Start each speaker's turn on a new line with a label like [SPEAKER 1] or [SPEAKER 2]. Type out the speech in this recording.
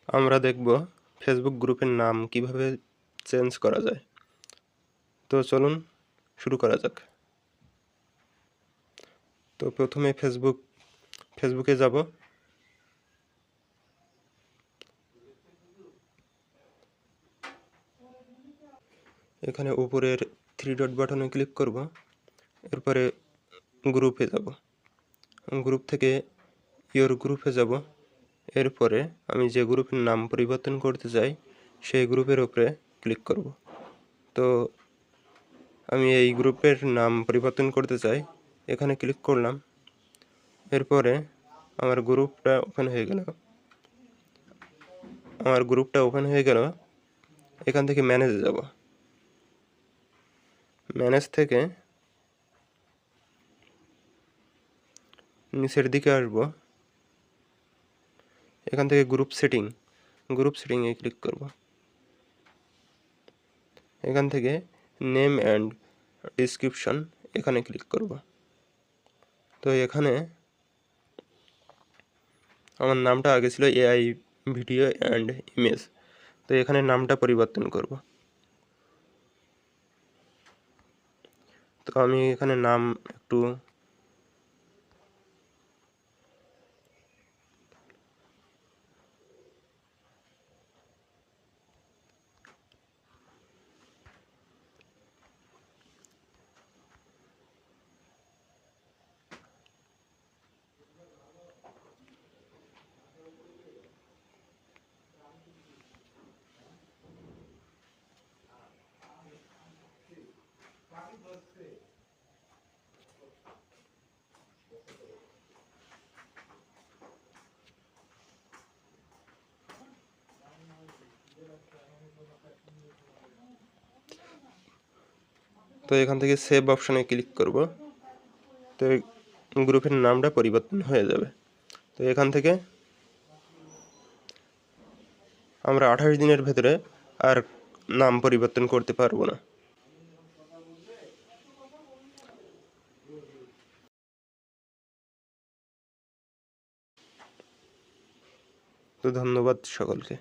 [SPEAKER 1] আমরা দেখব ফেসবুক গ্রুপের নাম কিভাবে চেঞ্জ করা যায়। তো চলুন শুরু করা যাক। তো প্রথমে ফেসবুকে যাব। এখানে উপরের 3 ডট বাটনে ক্লিক করব। এরপরে গ্রুপে যাব। গ্রুপ থেকে ইওর গ্রুপে যাব। এরপরে আমি যে গ্রুপের নাম পরিবর্তন করতে চাই সেই গ্রুপের উপরে ক্লিক করব। তো আমি এই গ্রুপের নাম পরিবর্তন করতে চাই, এখানে ক্লিক করলাম। এরপরে আমার গ্রুপটা ওপেন হয়ে গেল। এখান থেকে ম্যানেজে যাব। ম্যানেজ থেকে নিচের দিকে আসব। এখান থেকে গ্রুপ সেটিংয়ে ক্লিক করব। এখান থেকে নেম অ্যান্ড ডিসক্রিপশন এখানে ক্লিক করব। তো এখানে আমার নামটা আগে ছিল এআই ভিডিও অ্যান্ড ইমেজ। তো এখানে নামটা পরিবর্তন করব। তো আমি এখানে নাম একটু তো এখান থেকে সেভ অপশানে ক্লিক করব। তো গ্রুপের নামটা পরিবর্তন হয়ে যাবে। তো এখান থেকে আমরা 28 দিনের ভেতরে আর নাম পরিবর্তন করতে পারবো না। তো ধন্যবাদ সকলকে।